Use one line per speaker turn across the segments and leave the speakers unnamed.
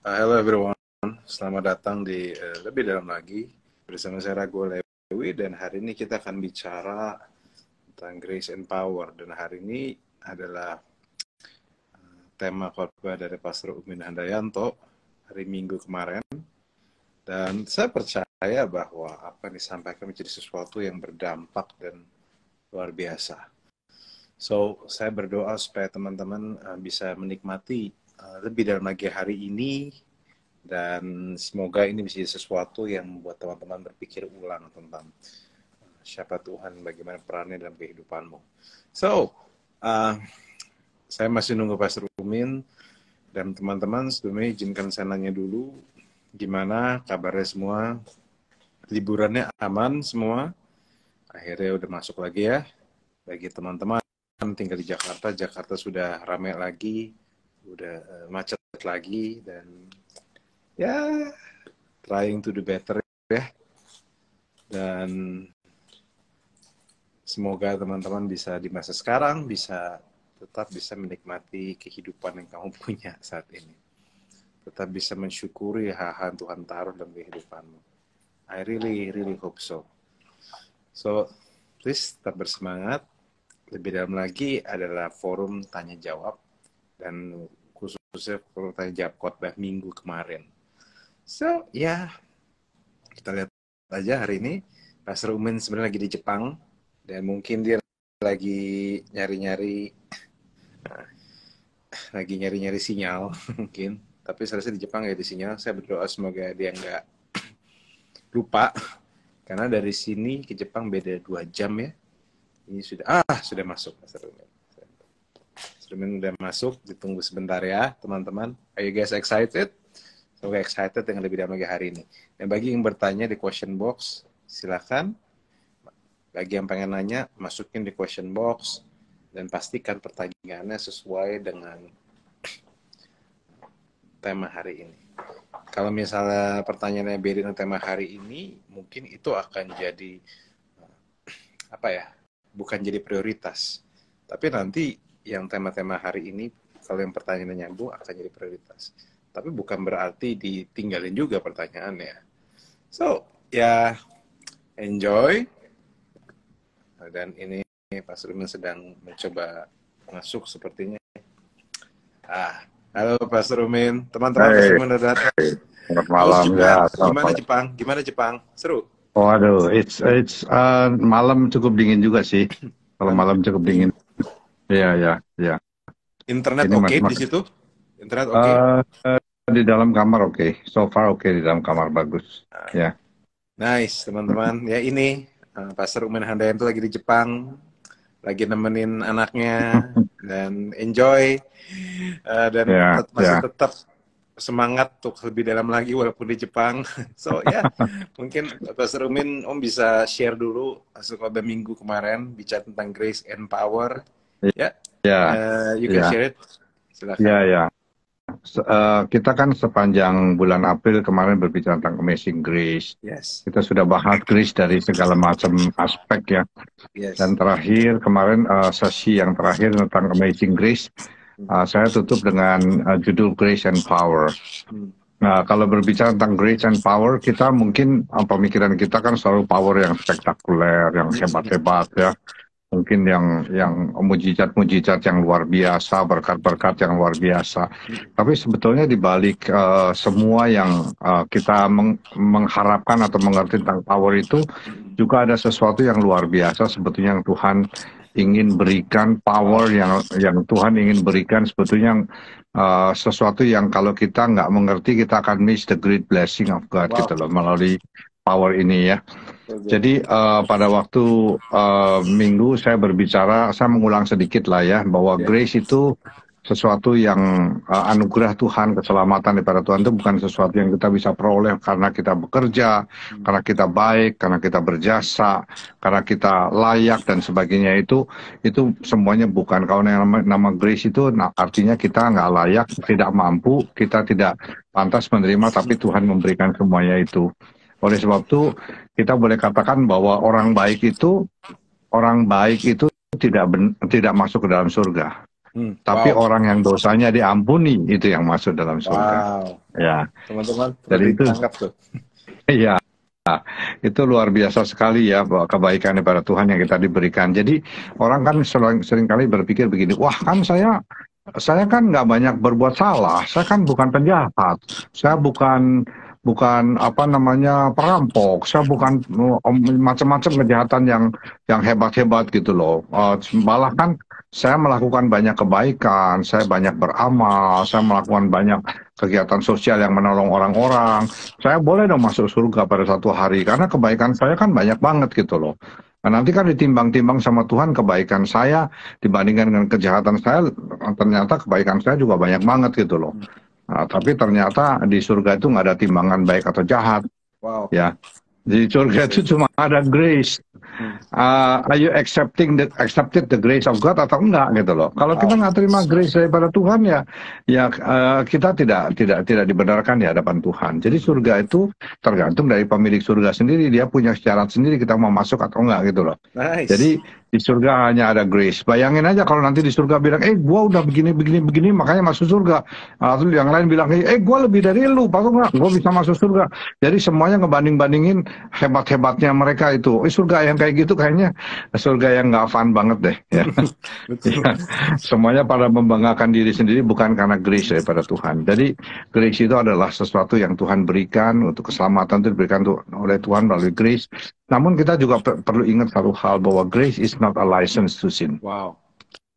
Hello everyone, selamat datang di Lebih Dalam Lagi bersama saya Rago Lewi, dan hari ini kita akan bicara tentang Grace and Power, dan hari ini adalah tema khotbah dari Pastor Umin Handayanto hari Minggu kemarin, dan saya percaya bahwa apa yang disampaikan menjadi sesuatu yang berdampak dan luar biasa. So, saya berdoa supaya teman-teman bisa menikmati lebih dalam lagi hari ini, dan semoga ini bisa jadi sesuatu yang membuat teman-teman berpikir ulang tentang siapa Tuhan, bagaimana perannya dalam kehidupanmu. So, saya masih nunggu Pastor Umin, dan teman-teman sebelumnya izinkan saya nanya dulu, gimana kabarnya semua? Liburannya aman semua? Akhirnya udah masuk lagi ya, bagi teman-teman tinggal di Jakarta. Jakarta sudah ramai lagi, udah macet lagi, dan ya trying to do better ya. Dan semoga teman-teman bisa di masa sekarang tetap bisa menikmati kehidupan yang kamu punya saat ini. Tetap bisa mensyukuri hal-hal Tuhan taruh dalam kehidupanmu. I really hope so. So, please tetap bersemangat. Lebih dalam lagi adalah forum tanya jawab, dan khususnya forum tanya jawab khotbah minggu kemarin. So, ya, kita lihat aja hari ini. Pastor Umin sebenarnya lagi di Jepang, dan mungkin dia lagi nyari-nyari sinyal mungkin. Tapi saya rasa di Jepang ya di sinyal. Saya berdoa semoga dia nggak lupa, karena dari sini ke Jepang beda 2 jam ya. Ini sudah masuk Pastor Umin. Pastor Umin udah masuk, ditunggu sebentar ya teman-teman. Are you guys excited? So excited dengan lebih dalam lagi hari ini. Dan bagi yang bertanya di question box, silakan. Bagi yang pengen nanya, masukin di question box, dan pastikan pertanyaannya sesuai dengan tema hari ini. Kalau misalnya pertanyaannya beda dengan tema hari ini, mungkin itu akan jadi bukan jadi prioritas. Tapi nanti yang tema-tema hari ini, kalau yang pertanyaannya nyambung, akan jadi prioritas. Tapi bukan berarti ditinggalin juga pertanyaannya. So, ya, enjoy. Dan ini Pastor Umin sedang mencoba masuk sepertinya. Halo Pastor Umin. Teman-teman, Pastor Umin udah datang.
Selamat malam ya.
Gimana Jepang? Seru?
Waduh, malam cukup dingin juga sih. Kalau malam cukup dingin. Iya.
Internet oke di situ? Internet oke?
Di dalam kamar oke. So far oke, di dalam kamar bagus. Ya.
Nice, teman-teman. Ya ini, Pastor Umin Handayanto lagi di Jepang, lagi nemenin anaknya, dan enjoy, dan masih tetap semangat untuk lebih dalam lagi walaupun di Jepang. So ya, mungkin Pastor Umin, Om bisa share dulu hasil khotbah minggu kemarin bicara tentang Grace and Power. Ya, you can share it. Silakan.
Ya. Kita kan sepanjang bulan April kemarin berbicara tentang Amazing Grace.
Yes.
Kita sudah bahas Grace dari segala macam aspek ya.
Yes.
Dan terakhir kemarin sesi yang terakhir tentang Amazing Grace, saya tutup dengan judul Grace and Power. Nah, kalau berbicara tentang Grace and Power, kita mungkin pemikiran kita kan selalu power yang spektakuler, yang hebat-hebat ya. Mungkin yang mujizat-mujizat yang luar biasa, berkat-berkat yang luar biasa. Tapi sebetulnya di balik semua yang kita mengharapkan atau mengerti tentang power itu, juga ada sesuatu yang luar biasa sebetulnya yang Tuhan ingin berikan, power yang Tuhan ingin berikan sebetulnya sesuatu yang kalau kita nggak mengerti kita akan miss the great blessing of God gitu loh melalui power ini ya. Jadi pada waktu minggu saya berbicara, saya mengulang sedikit lah ya, bahwa grace itu sesuatu yang anugerah Tuhan, keselamatan daripada Tuhan itu bukan sesuatu yang kita bisa peroleh karena kita bekerja, karena kita baik, karena kita berjasa, karena kita layak dan sebagainya. Itu semuanya bukan. Kalau nama grace itu artinya kita nggak layak, tidak mampu, kita tidak pantas menerima, tapi Tuhan memberikan semuanya itu. Oleh sebab itu kita boleh katakan bahwa orang baik itu tidak masuk ke dalam surga. Tapi orang yang dosanya diampuni itu yang masuk dalam surga.
Wow.
Ya.
Teman-teman,
Jadi itu
tangkap tuh.
iya. Itu luar biasa sekali ya bahwa kebaikan daripada Tuhan yang kita diberikan. Jadi orang kan seringkali berpikir begini, wah kan saya kan nggak banyak berbuat salah, saya kan bukan penjahat, saya bukan apa namanya perampok, saya bukan macam-macam kejahatan yang hebat-hebat gitu loh. Malah kan saya melakukan banyak kebaikan, saya banyak beramal, saya melakukan banyak kegiatan sosial yang menolong orang-orang. Saya boleh dong masuk surga pada satu hari karena kebaikan saya kan banyak banget gitu loh. Nah, nanti kan ditimbang-timbang sama Tuhan kebaikan saya dibandingkan dengan kejahatan saya, ternyata kebaikan saya juga banyak banget gitu loh. Nah, tapi ternyata di surga itu nggak ada timbangan baik atau jahat.
Wow.
Ya, di surga itu cuma ada grace. Are you accepted the grace of God atau enggak gitu loh? Kalau kita nggak terima grace daripada Tuhan ya kita tidak dibenarkan di hadapan Tuhan. Jadi surga itu tergantung dari pemilik surga sendiri, dia punya syarat sendiri kita mau masuk atau enggak gitu loh.
Nice.
Jadi di surga hanya ada grace. Bayangin aja kalau nanti di surga bilang, gua udah begini makanya masuk surga. Lalu yang lain bilang, gua lebih dari lu, patut nggak? Gua bisa masuk surga. Jadi semuanya ngebanding-bandingin hebat-hebatnya mereka itu. Surga yang kayak gitu kayaknya surga yang nggak fun banget deh. Ya. Ya. Semuanya pada membanggakan diri sendiri bukan karena grace daripada Tuhan. Jadi grace itu adalah sesuatu yang Tuhan berikan untuk keselamatan itu diberikan oleh Tuhan melalui grace. Namun kita juga perlu ingat satu hal bahwa grace is not a license to sin.
Wow.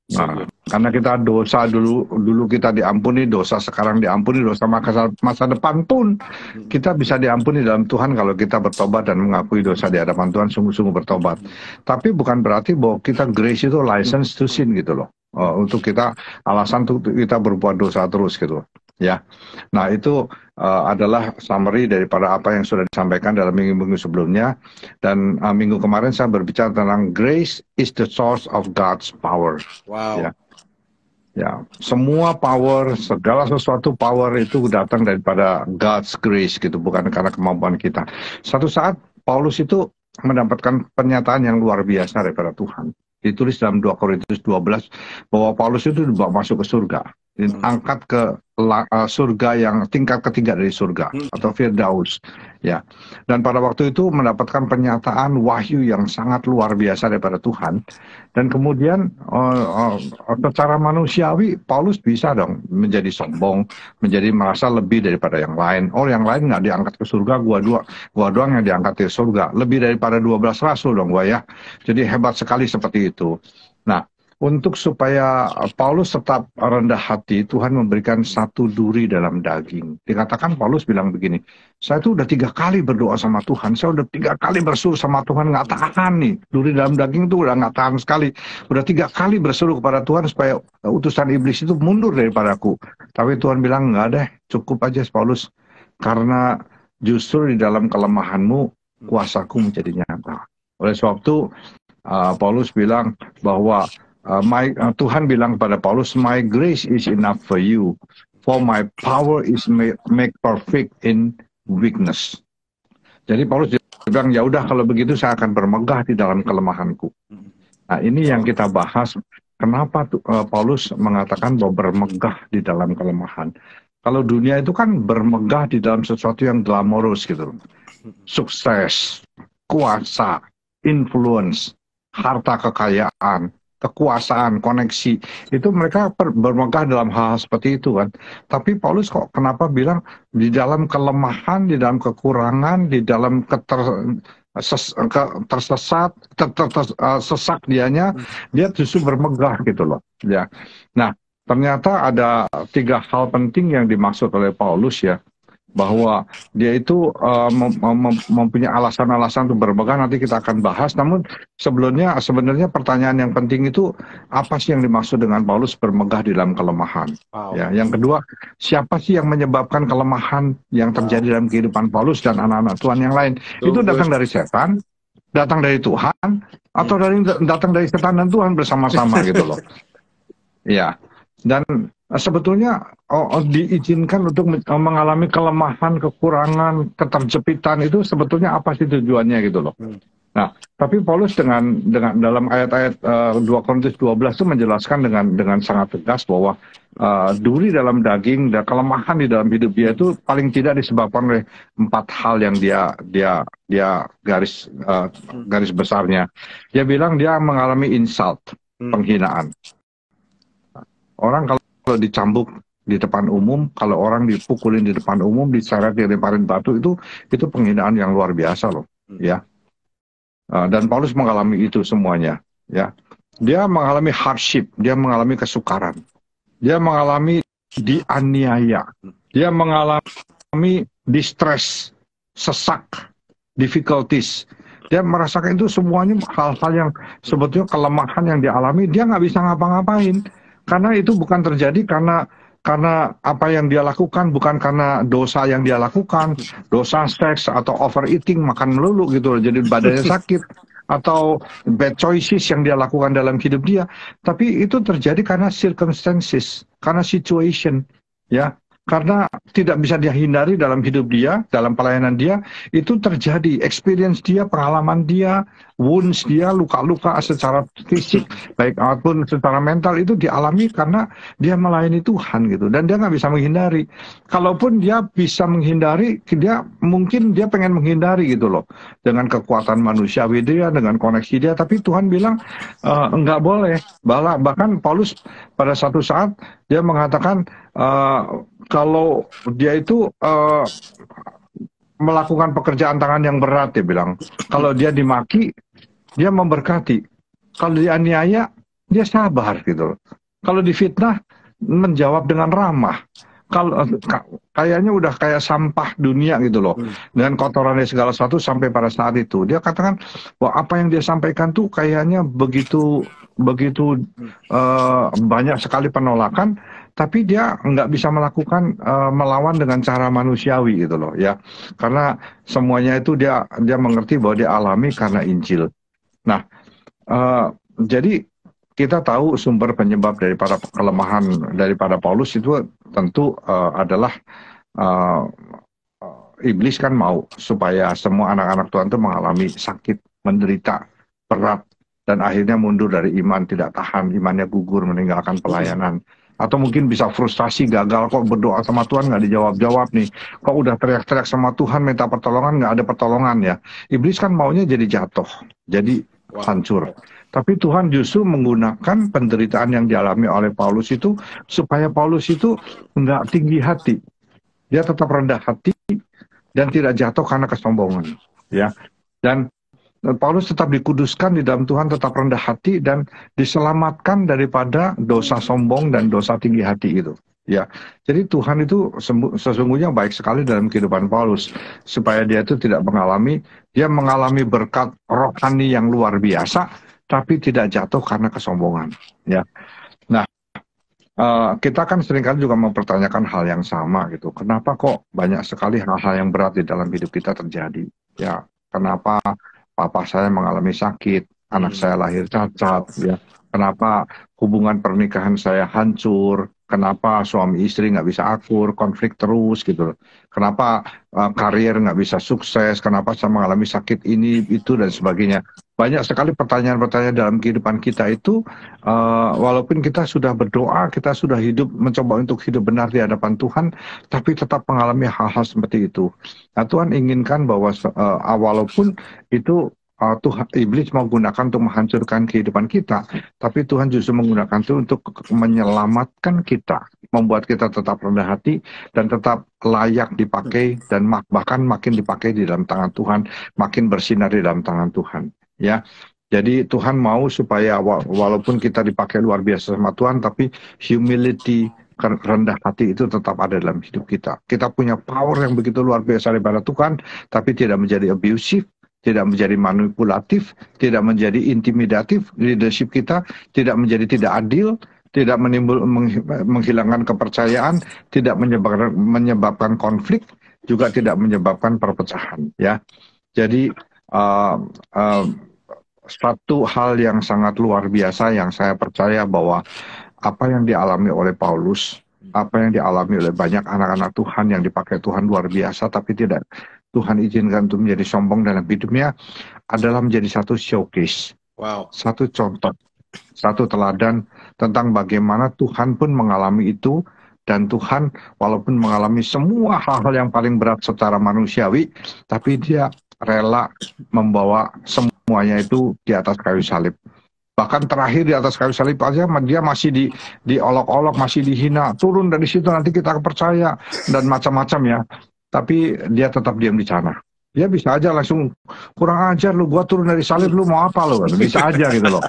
Nah, karena kita dosa dulu kita diampuni, dosa sekarang diampuni, dosa masa depan pun kita bisa diampuni dalam Tuhan kalau kita bertobat dan mengakui dosa di hadapan Tuhan, sungguh-sungguh bertobat. Tapi bukan berarti bahwa kita grace itu license to sin gitu loh. Untuk kita alasan untuk kita berbuat dosa terus gitu. Ya, nah itu adalah summary daripada apa yang sudah disampaikan dalam minggu-minggu sebelumnya. Dan minggu kemarin saya berbicara tentang grace is the source of God's power.
Wow.
Ya, semua power, segala sesuatu power itu datang daripada God's grace gitu, bukan karena kemampuan kita. Satu saat Paulus itu mendapatkan pernyataan yang luar biasa daripada Tuhan. Ditulis dalam 2 Korintus 12 bahwa Paulus itu dibawa masuk ke surga, diangkat ke surga yang tingkat ketiga dari surga atau Firdaus, ya. Dan pada waktu itu mendapatkan pernyataan wahyu yang sangat luar biasa daripada Tuhan. Dan kemudian secara manusiawi Paulus bisa dong menjadi sombong, menjadi merasa lebih daripada yang lain. Yang lain nggak diangkat ke surga, gua doang yang diangkat ke surga. Lebih daripada 12 rasul dong gua ya. Jadi hebat sekali seperti itu. Nah, untuk supaya Paulus tetap rendah hati, Tuhan memberikan satu duri dalam daging. Dikatakan Paulus bilang begini, saya tuh udah 3 kali berdoa sama Tuhan, saya udah 3 kali berseru sama Tuhan, nggak tahan nih. Duri dalam daging tuh udah nggak tahan sekali. Udah 3 kali berseru kepada Tuhan supaya utusan iblis itu mundur daripadaku. Tapi Tuhan bilang, nggak deh, cukup aja Paulus. Karena justru di dalam kelemahanmu, kuasaku menjadi nyata. Oleh sebab itu, Paulus bilang bahwa Tuhan bilang kepada Paulus, my grace is enough for you, for my power is make perfect in weakness. Jadi Paulus bilang, ya udah kalau begitu saya akan bermegah di dalam kelemahanku. Nah ini yang kita bahas, kenapa Paulus mengatakan bahwa bermegah di dalam kelemahan. Kalau dunia itu kan bermegah di dalam sesuatu yang glamorous gitu, sukses, kuasa, influence, harta kekayaan, kekuasaan, koneksi, itu mereka bermegah dalam hal seperti itu kan. Tapi Paulus kok kenapa bilang di dalam kelemahan, di dalam kekurangan, di dalam sesak dianya, dia justru bermegah gitu loh. Ya. Nah, ternyata ada 3 hal penting yang dimaksud oleh Paulus ya. Bahwa dia itu mempunyai alasan-alasan untuk bermegah, nanti kita akan bahas. Namun sebenarnya pertanyaan yang penting itu apa sih yang dimaksud dengan Paulus bermegah di dalam kelemahan? Wow. Ya, yang kedua, siapa sih yang menyebabkan kelemahan yang terjadi dalam kehidupan Paulus dan anak-anak Tuhan yang lain? Itu datang dari setan, datang dari Tuhan, atau datang dari setan dan Tuhan bersama-sama gitu loh. Ya. Dan sebetulnya diizinkan untuk mengalami kelemahan, kekurangan, keterjepitan itu sebetulnya apa sih tujuannya gitu loh. Nah, tapi Paulus dengan dalam ayat-ayat 2 Korintus 12 itu menjelaskan dengan sangat tegas bahwa duri dalam daging dan kelemahan di dalam hidup dia itu paling tidak disebabkan oleh 4 hal yang dia garis besarnya. Dia bilang dia mengalami insult, penghinaan. Orang kalau dicambuk di depan umum, kalau orang dipukulin di depan umum, diseret, dilemparin batu, itu penghinaan yang luar biasa loh, ya. Dan Paulus mengalami itu semuanya, ya. Dia mengalami hardship, dia mengalami kesukaran, dia mengalami dianiaya, dia mengalami distress, sesak, difficulties. Dia merasakan itu semuanya hal-hal yang sebetulnya kelemahan yang dialami, dia nggak bisa ngapa-ngapain. Karena itu bukan terjadi karena apa yang dia lakukan, bukan karena dosa yang dia lakukan, dosa seks atau overeating, makan melulu gitu loh, jadi badannya sakit, atau bad choices yang dia lakukan dalam hidup dia. Tapi itu terjadi karena circumstances, karena situation, ya. Karena tidak bisa dihindari dalam hidup dia, dalam pelayanan dia, itu terjadi. Experience dia, pengalaman dia, wounds dia, luka-luka secara fisik, baik maupun secara mental, itu dialami karena dia melayani Tuhan gitu. Dan dia nggak bisa menghindari. Kalaupun dia bisa menghindari, mungkin dia pengen menghindari gitu loh. Dengan kekuatan manusiawi dia, dengan koneksi dia. Tapi Tuhan bilang, nggak boleh. Bahkan Paulus pada satu saat, dia mengatakan, kalau dia itu melakukan pekerjaan tangan yang berat, dia bilang. Kalau dia dimaki, dia memberkati. Kalau dianiaya, dia sabar gitu. Kalau difitnah, menjawab dengan ramah. Kalau kayaknya udah kayak sampah dunia gitu loh, dengan kotorannya segala sesuatu sampai pada saat itu dia katakan bahwa apa yang dia sampaikan tuh kayaknya begitu banyak sekali penolakan, tapi dia nggak bisa melakukan melawan dengan cara manusiawi gitu loh ya, karena semuanya itu dia mengerti bahwa dia alami karena Injil. Nah, jadi kita tahu sumber penyebab daripada kelemahan daripada Paulus itu tentu adalah iblis kan mau supaya semua anak-anak Tuhan itu mengalami sakit, menderita, berat, dan akhirnya mundur dari iman, tidak tahan, imannya gugur, meninggalkan pelayanan. Atau mungkin bisa frustasi, gagal, kok berdoa sama Tuhan nggak dijawab-jawab nih. Kok udah teriak-teriak sama Tuhan, minta pertolongan, nggak ada pertolongan ya. Iblis kan maunya jadi jatuh, jadi hancur. Tapi Tuhan justru menggunakan penderitaan yang dialami oleh Paulus itu supaya Paulus itu nggak tinggi hati. Dia tetap rendah hati dan tidak jatuh karena kesombongan. Ya. Dan Paulus tetap dikuduskan di dalam Tuhan, tetap rendah hati dan diselamatkan daripada dosa sombong dan dosa tinggi hati itu. Ya, jadi Tuhan itu sesungguhnya baik sekali dalam kehidupan Paulus supaya dia itu tidak dia mengalami berkat rohani yang luar biasa, tapi tidak jatuh karena kesombongan. Ya, nah kita kan seringkali juga mempertanyakan hal yang sama gitu. Kenapa kok banyak sekali hal-hal yang berat di dalam hidup kita terjadi? Ya, kenapa papa saya mengalami sakit, anak saya lahir cacat, ya. Kenapa hubungan pernikahan saya hancur? Kenapa suami istri nggak bisa akur, konflik terus gitu? Kenapa karier nggak bisa sukses? Kenapa saya mengalami sakit ini, itu, dan sebagainya? Banyak sekali pertanyaan-pertanyaan dalam kehidupan kita itu, walaupun kita sudah berdoa, kita sudah mencoba untuk hidup benar di hadapan Tuhan, tapi tetap mengalami hal-hal seperti itu. Nah, Tuhan inginkan bahwa walaupun itu Tuhan, iblis mau gunakan untuk menghancurkan kehidupan kita, tapi Tuhan justru menggunakan itu untuk menyelamatkan kita, membuat kita tetap rendah hati dan tetap layak dipakai dan bahkan makin dipakai di dalam tangan Tuhan, makin bersinar di dalam tangan Tuhan. Ya, jadi Tuhan mau supaya walaupun kita dipakai luar biasa sama Tuhan, tapi humility, rendah hati itu tetap ada dalam hidup kita. Kita punya power yang begitu luar biasa daripada Tuhan, tapi tidak menjadi abusive, tidak menjadi manipulatif, tidak menjadi intimidatif. Leadership kita tidak menjadi tidak adil, tidak menghilangkan kepercayaan, tidak menyebabkan konflik, juga tidak menyebabkan perpecahan. Ya, jadi satu hal yang sangat luar biasa yang saya percaya bahwa apa yang dialami oleh Paulus, apa yang dialami oleh banyak anak-anak Tuhan yang dipakai Tuhan luar biasa, tapi Tuhan izinkan untuk menjadi sombong dalam hidupnya adalah menjadi satu showcase, satu contoh, satu teladan tentang bagaimana Tuhan pun mengalami itu, dan Tuhan walaupun mengalami semua hal-hal yang paling berat secara manusiawi, tapi dia rela membawa semuanya itu di atas kayu salib. Bahkan terakhir di atas kayu salib aja dia masih diolok-olok, masih dihina. Turun dari situ nanti kita percaya dan macam-macam ya. Tapi dia tetap diam di sana. Dia bisa aja langsung, kurang ajar lu, gua turun dari salib, lu mau apa lu? Bisa aja gitu loh.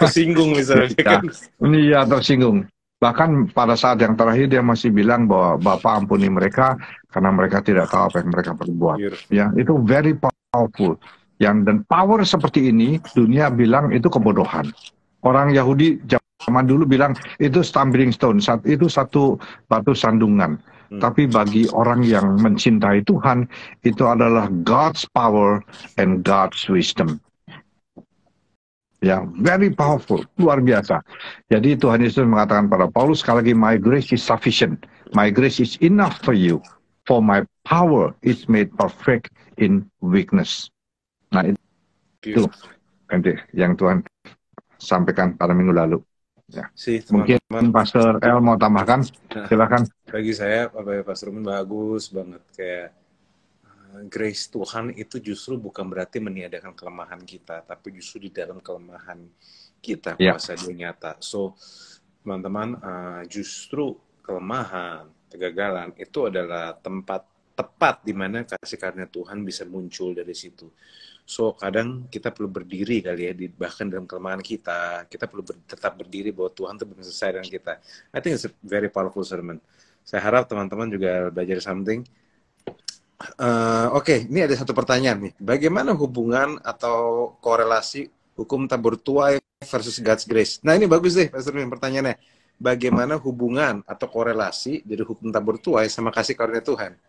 Tersinggung misalnya kan.
Iya, tersinggung. Bahkan pada saat yang terakhir dia masih bilang bahwa Bapa ampuni mereka karena mereka tidak tahu apa yang mereka perbuat. Ya, itu very powerful. Dan power seperti ini dunia bilang itu kebodohan. Orang Yahudi zaman dulu bilang itu stumbling stone, itu satu batu sandungan. Tapi bagi orang yang mencintai Tuhan, itu adalah God's power and God's wisdom. Ya, very powerful, luar biasa. Jadi Tuhan Yesus mengatakan pada Paulus, sekali lagi, my grace is sufficient. My grace is enough for you. For my power is made perfect in weakness. Nah, itu yang Tuhan sampaikan pada minggu lalu. Ya. Mungkin Pastor El mau tambahkan, silakan.
Bagi saya, Pastor Ruben bagus banget, kayak grace Tuhan itu justru bukan berarti meniadakan kelemahan kita, tapi justru di dalam kelemahan kita kuasa Dia nyata. So, teman-teman, justru kelemahan, kegagalan itu adalah tempat tepat di mana kasih karunia Tuhan bisa muncul dari situ. So, kadang kita perlu berdiri kali ya, bahkan dalam kelemahan kita perlu tetap berdiri bahwa Tuhan itu belum selesai dengan kita. I think it's a very powerful sermon. Saya harap teman-teman juga belajar something. Oke, ini ada satu pertanyaan nih. Bagaimana hubungan atau korelasi hukum tabur tuai versus God's grace? Nah, ini bagus deh, Pastor Min, pertanyaannya. Bagaimana hubungan atau korelasi dari hukum tabur tuai sama kasih karunia Tuhan?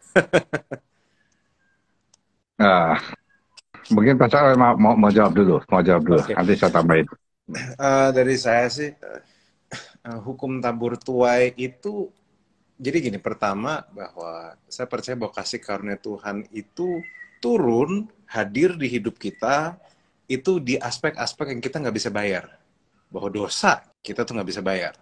Mungkin Pastor mau jawab dulu,
Okay.
Nanti saya tambahin.
Dari saya sih, hukum tabur tuai itu, jadi gini, pertama bahwa saya percaya bahwa kasih karunia Tuhan itu turun, hadir di hidup kita, itu di aspek-aspek yang kita nggak bisa bayar. Bahwa dosa kita tuh nggak bisa bayar.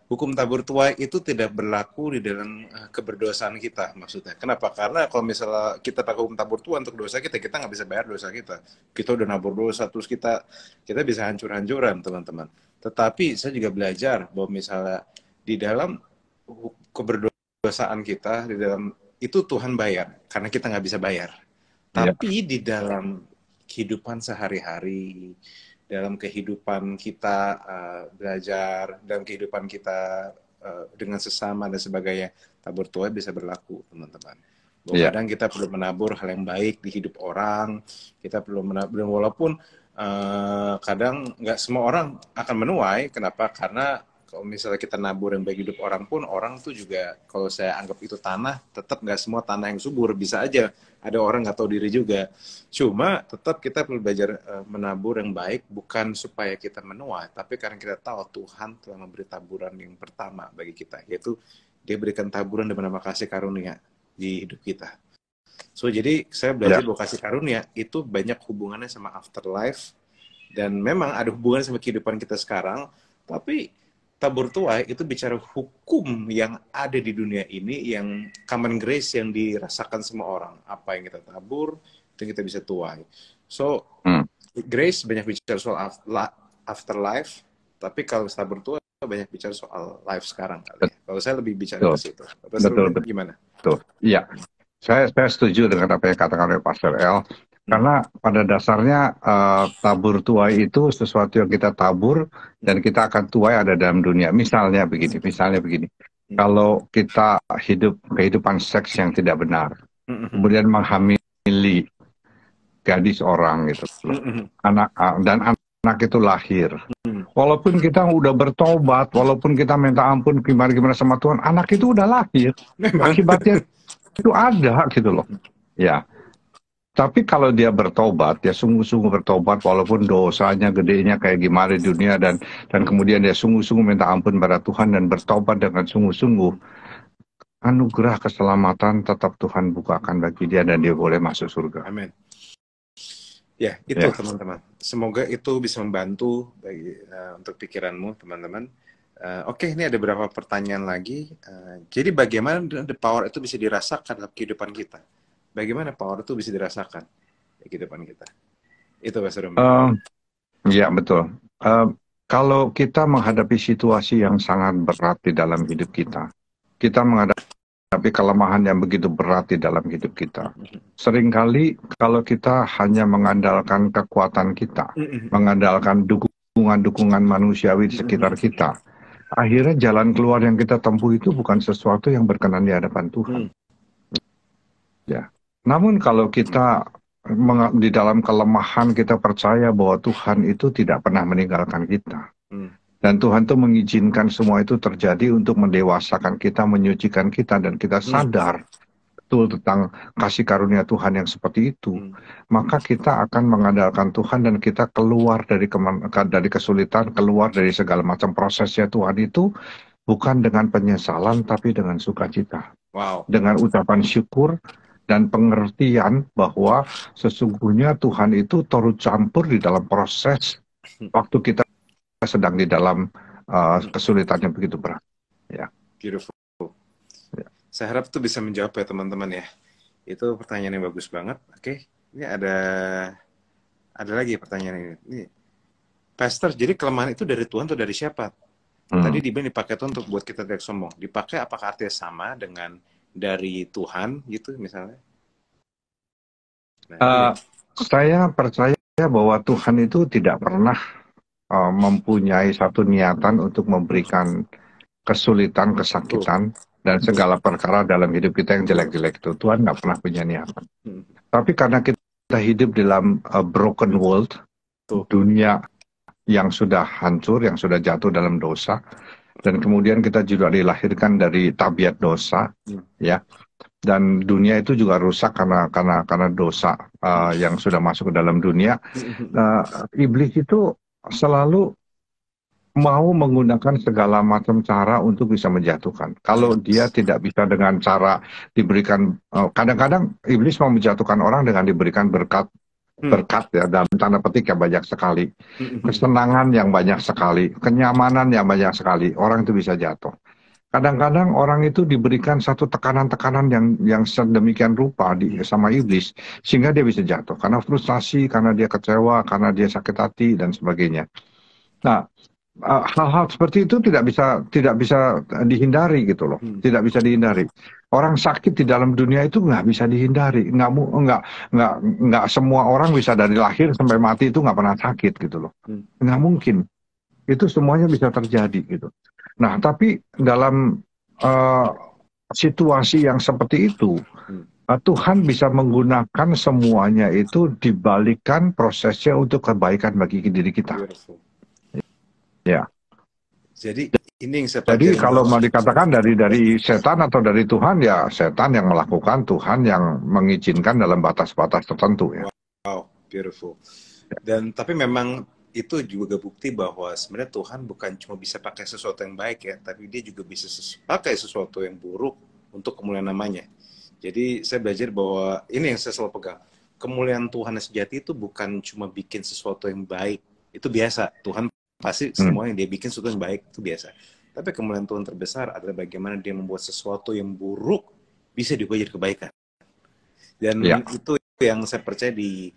Hukum tabur tuai itu tidak berlaku di dalam keberdosaan kita, maksudnya. Kenapa? Karena kalau misalnya kita pakai hukum tabur tuai untuk dosa kita nggak bisa bayar dosa kita. Kita udah nabur dosa, terus kita bisa hancur-hancuran, teman-teman. Tetapi saya juga belajar bahwa misalnya di dalam keberdosaan kita, di dalam itu Tuhan bayar, karena kita nggak bisa bayar. Tapi di dalam kehidupan sehari-hari, dalam kehidupan kita belajar, dalam kehidupan kita dengan sesama dan sebagainya, tabur tuai bisa berlaku, teman-teman. Kadang kita perlu menabur hal yang baik di hidup orang, kita perlu menabur, walaupun kadang nggak semua orang akan menuai. Kenapa? Karena kalau misalnya kita nabur yang baik hidup orang pun, orang tuh juga, kalau saya anggap itu tanah, tetap nggak semua tanah yang subur. Bisa aja ada orang nggak tahu diri juga. Cuma tetap kita perlu belajar menabur yang baik, bukan supaya kita menuai, tapi karena kita tahu Tuhan telah memberi taburan yang pertama bagi kita, yaitu Dia berikan taburan dengan nama kasih karunia di hidup kita. So, jadi saya belajar bahwa kasih karunia itu banyak hubungannya sama afterlife, dan memang ada hubungannya sama kehidupan kita sekarang, tapi tabur tuai itu bicara hukum yang ada di dunia ini, yang common grace yang dirasakan semua orang. Apa yang kita tabur, itu kita bisa tuai. So, grace banyak bicara soal afterlife, tapi kalau tabur tuai banyak bicara soal life sekarang. Kalau saya lebih bicara ke situ. Betul. Gimana?
Betul. Iya, saya setuju dengan apa yang katakan oleh Pastor El. Karena pada dasarnya tabur tuai itu sesuatu yang kita tabur dan kita akan tuai ada dalam dunia. Misalnya begini. Kalau kita hidup kehidupan seks yang tidak benar, kemudian menghamili gadis orang gitu, anak itu lahir. Walaupun kita udah bertobat, walaupun kita minta ampun gimana sama Tuhan, anak itu udah lahir. Akibatnya itu ada gitu loh. Ya. Tapi kalau dia bertobat, dia sungguh-sungguh bertobat, walaupun dosanya gedenya kayak gimana di dunia, dan kemudian dia sungguh-sungguh minta ampun pada Tuhan dan bertobat dengan sungguh-sungguh, anugerah keselamatan tetap Tuhan bukakan bagi dia dan dia boleh masuk surga.
Amin. Ya, itu teman-teman. Semoga itu bisa membantu bagi, untuk pikiranmu, teman-teman. Oke, ini ada beberapa pertanyaan lagi. Jadi bagaimana the power itu bisa dirasakan dalam kehidupan kita? Bagaimana power itu bisa dirasakan di kehidupan kita? Itu Pastor Rumi.
Ya, betul. Kalau kita menghadapi situasi yang sangat berat di dalam hidup kita menghadapi kelemahan yang begitu berat di dalam hidup kita. Seringkali kalau kita hanya mengandalkan kekuatan kita, mengandalkan dukungan manusiawi di sekitar kita, akhirnya jalan keluar yang kita tempuh itu bukan sesuatu yang berkenan di hadapan Tuhan. Ya. Namun kalau kita di dalam kelemahan kita percaya bahwa Tuhan itu tidak pernah meninggalkan kita. Dan Tuhan itu mengizinkan semua itu terjadi untuk mendewasakan kita, menyucikan kita, dan kita sadar betul tentang kasih karunia Tuhan yang seperti itu. Maka kita akan mengandalkan Tuhan dan kita keluar dari kesulitan, keluar dari segala macam prosesnya Tuhan itu bukan dengan penyesalan tapi dengan sukacita. Dengan ucapan syukur dan pengertian bahwa sesungguhnya Tuhan itu turut campur di dalam proses waktu kita sedang di dalam kesulitan yang begitu berat. Ya.
Beautiful. Ya. Saya harap itu bisa menjawab ya teman-teman ya. Itu pertanyaan yang bagus banget. Oke, ini ada lagi pertanyaan ini. Pastor, jadi kelemahan itu dari Tuhan atau dari siapa? Tadi dibilang dipakai Tuhan untuk buat kita tidak sombong. Dipakai apakah artinya sama dengan dari Tuhan gitu misalnya?
Saya percaya bahwa Tuhan itu tidak pernah mempunyai satu niatan untuk memberikan kesulitan, kesakitan, dan segala perkara dalam hidup kita yang jelek-jelek itu. Tuhan nggak pernah punya niatan. Tapi karena kita hidup dalam broken world, dunia yang sudah hancur, yang sudah jatuh dalam dosa, dan kemudian kita juga dilahirkan dari tabiat dosa, ya. Dan dunia itu juga rusak karena dosa yang sudah masuk ke dalam dunia. Iblis itu selalu mau menggunakan segala macam cara untuk bisa menjatuhkan. Kalau dia tidak bisa dengan cara diberikan, kadang-kadang iblis mau menjatuhkan orang dengan diberikan berkat ya, dalam tanda petik yang banyak sekali, kesenangan yang banyak sekali, kenyamanan yang banyak sekali, orang itu bisa jatuh. Kadang-kadang orang itu diberikan satu tekanan-tekanan yang sedemikian rupa sama iblis, sehingga dia bisa jatuh. Karena frustasi, karena dia kecewa, karena dia sakit hati, dan sebagainya. Nah, hal-hal seperti itu tidak bisa dihindari gitu loh. Tidak bisa dihindari. Orang sakit di dalam dunia itu nggak bisa dihindari. Nggak semua orang bisa dari lahir sampai mati itu nggak pernah sakit gitu loh. Nggak mungkin. Itu semuanya bisa terjadi gitu. Nah, tapi dalam situasi yang seperti itu, Tuhan bisa menggunakan semuanya itu dibalikan prosesnya untuk kebaikan bagi diri kita. Ya.
Jadi ini yang saya
Jadi kalau mau dikatakan dari setan atau dari Tuhan, ya setan yang melakukan, Tuhan yang mengizinkan dalam batas-batas tertentu ya.
Wow, beautiful. Dan tapi memang itu juga bukti bahwa sebenarnya Tuhan bukan cuma bisa pakai sesuatu yang baik ya, tapi dia juga bisa pakai sesuatu yang buruk untuk kemuliaan namanya. Jadi saya belajar bahwa ini yang saya selalu pegang. Kemuliaan Tuhan yang sejati itu bukan cuma bikin sesuatu yang baik. Itu biasa. Tuhan pasti semua yang dia bikin sesuatu yang baik itu biasa. Tapi kemuliaan Tuhan terbesar adalah bagaimana dia membuat sesuatu yang buruk bisa diubah jadi kebaikan. Dan itu yang saya percaya di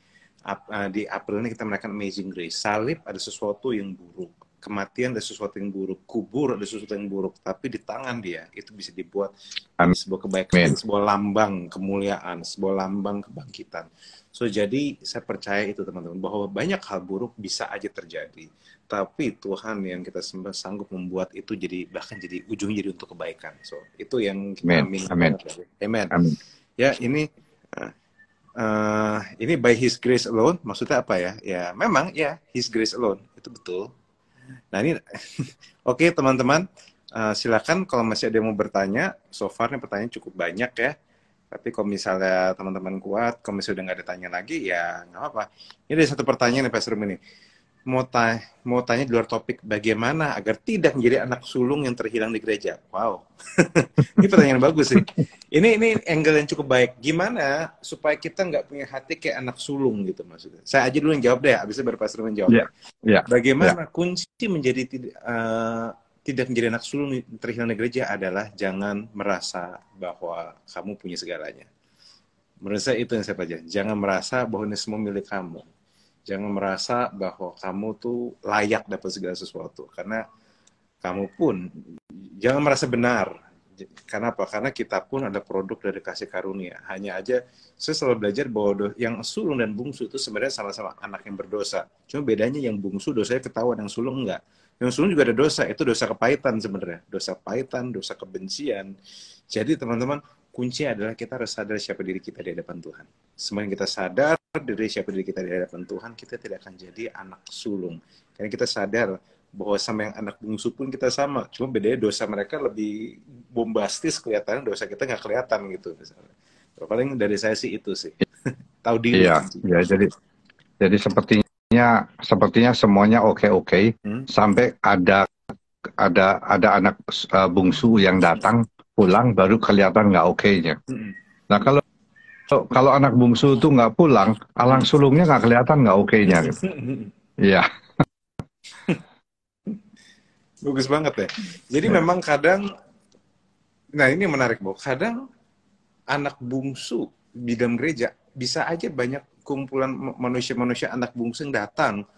April ini kita merayakan Amazing Grace. Salib ada sesuatu yang buruk, kematian ada sesuatu yang buruk, kubur ada sesuatu yang buruk, tapi di tangan dia itu bisa dibuat sebuah kebaikan, sebuah lambang kemuliaan, sebuah lambang kebangkitan. So jadi saya percaya itu teman-teman, bahwa banyak hal buruk bisa aja terjadi, tapi Tuhan yang kita sembah sanggup membuat itu jadi bahkan jadi ujungnya jadi untuk kebaikan. So itu yang kita
Amin.
Ya ini by His grace alone, maksudnya apa ya? Ya memang ya His grace alone, itu betul. Nah ini, oke teman-teman, silakan kalau masih ada yang mau bertanya. So far nih pertanyaan cukup banyak ya. Tapi kalau misalnya teman-teman kuat, kalau misalnya udah nggak ada tanya lagi, ya nggak apa-apa. Ini ada satu pertanyaan nih Pastor Rum ini. mau tanya di luar topik, bagaimana agar tidak menjadi anak sulung yang terhilang di gereja? Wow, ini pertanyaan bagus sih. Ini angle yang cukup baik. Gimana supaya kita nggak punya hati kayak anak sulung gitu maksudnya? Saya aja dulu yang jawab deh, abisnya baru Pastor menjawab.
Ya, ya,
Bagaimana kunci menjadi tidak menjadi anak sulung terhilang di gereja adalah jangan merasa bahwa kamu punya segalanya. Menurut saya itu yang saya pelajari. Jangan merasa bahwa ini semua milik kamu. Jangan merasa bahwa kamu tuh layak dapat segala sesuatu. Karena kamu pun, jangan merasa benar. Karena apa? Karena kita pun ada produk dari kasih karunia. Hanya aja, saya selalu belajar bahwa yang sulung dan bungsu itu sebenarnya sama-sama anak yang berdosa. Cuma bedanya yang bungsu dosanya ketahuan, yang sulung enggak. Yang sulung juga ada dosa, itu dosa kepahitan sebenarnya. Dosa pahitan, dosa kebencian. Jadi teman-teman, kunci adalah kita harus sadar siapa diri kita di hadapan Tuhan. Semakin kita sadar diri siapa diri kita di hadapan Tuhan, kita tidak akan jadi anak sulung. Karena kita sadar bahwa sama yang anak bungsu pun kita sama. Cuma bedanya dosa mereka lebih bombastis kelihatan, dosa kita nggak kelihatan gitu. Misalnya. Paling dari saya sih itu sih. Tahu diri.
iya, ya, jadi sepertinya semuanya oke, sampai ada anak bungsu yang datang pulang baru kelihatan nggak oke-nya. Nah, kalau anak bungsu itu nggak pulang, alang sulungnya nggak kelihatan nggak oke-nya. Gitu. Iya.
Bagus banget ya. Jadi memang kadang, nah ini menarik Bu, kadang anak bungsu di dalam gereja bisa aja banyak kumpulan manusia-manusia anak bungsu yang datang,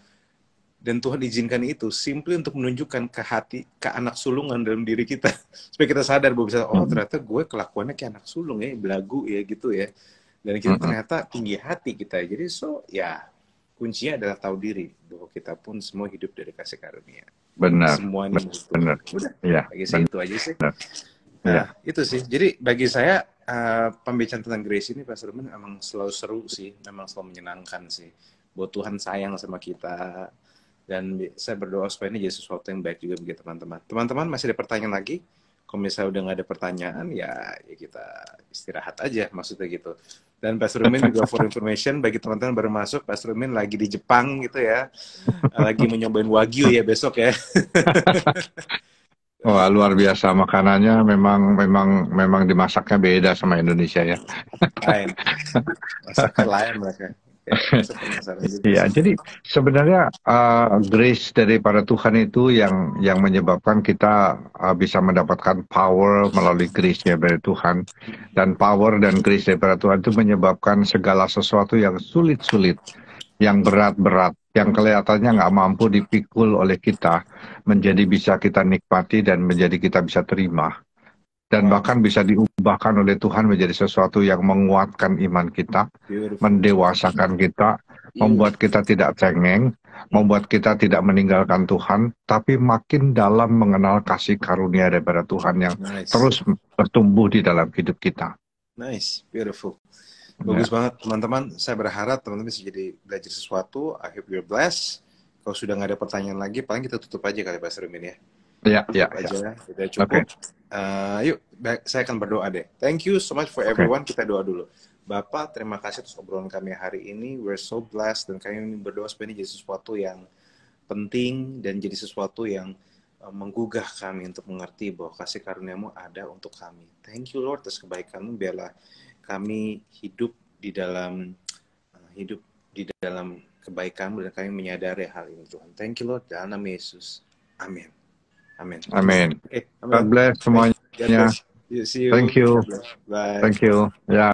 dan Tuhan izinkan itu simply untuk menunjukkan ke anak sulungan dalam diri kita, supaya kita sadar bahwa bisa, oh ternyata gue kelakuannya kayak anak sulung ya, belagu ya gitu ya, dan kita ternyata tinggi hati kita. Jadi ya kuncinya adalah tahu diri bahwa kita pun semua hidup dari kasih karunia.
Benar.
Semuanya
benar.
Udah,
ya,
bagi saya itu aja sih.
Nah,
itu sih. Jadi bagi saya pembicaraan tentang grace ini, Pastor Ruben, memang selalu seru sih, memang selalu menyenangkan sih. Bahwa Tuhan sayang sama kita. Dan saya berdoa supaya ini jadi sesuatu yang baik juga bagi teman-teman. Teman-teman masih ada pertanyaan lagi? Kalau misalnya udah nggak ada pertanyaan, ya kita istirahat aja, maksudnya gitu. Dan Pastor Ruben juga for information, bagi teman-teman baru masuk, Pastor Ruben lagi di Jepang gitu ya. Lagi menyobain Wagyu ya besok ya.
Wah, luar biasa makanannya, memang dimasaknya beda sama Indonesia ya.
Lain. Masaknya lain mereka.
Iya, jadi sebenarnya grace daripada Tuhan itu yang menyebabkan kita bisa mendapatkan power melalui grace dari Tuhan, dan power dan grace daripada Tuhan itu menyebabkan segala sesuatu yang sulit-sulit, yang berat-berat, yang kelihatannya nggak mampu dipikul oleh kita, menjadi bisa kita nikmati dan menjadi kita bisa terima. Dan bahkan bisa diubahkan oleh Tuhan menjadi sesuatu yang menguatkan iman kita, mendewasakan kita, membuat kita tidak cengeng, membuat kita tidak meninggalkan Tuhan, tapi makin dalam mengenal kasih karunia daripada Tuhan yang terus bertumbuh di dalam hidup kita.
Nice, beautiful. Bagus banget teman-teman. Saya berharap teman-teman bisa jadi belajar sesuatu. I hope you're blessed. Kalau sudah nggak ada pertanyaan lagi, paling kita tutup aja kali Pak Ruben ya.
Ya.
Aja, sudah cukup. Yuk, saya akan berdoa deh. Thank you so much for everyone. Kita doa dulu. Bapak, terima kasih atas obrolan kami hari ini. We're so blessed, dan kami berdoa supaya ini jadi sesuatu yang penting dan jadi sesuatu yang menggugah kami untuk mengerti bahwa kasih karunia-Mu ada untuk kami. Thank you Lord atas kebaikan-Mu. Biarlah kami hidup di dalam kebaikan-Mu, dan kami menyadari hal ini Tuhan. Thank you Lord, dalam nama Yesus. Amin.
Amin.
Okay,
God bless semuanya.
See you.
Thank you.
Bye.
Thank you. Ya.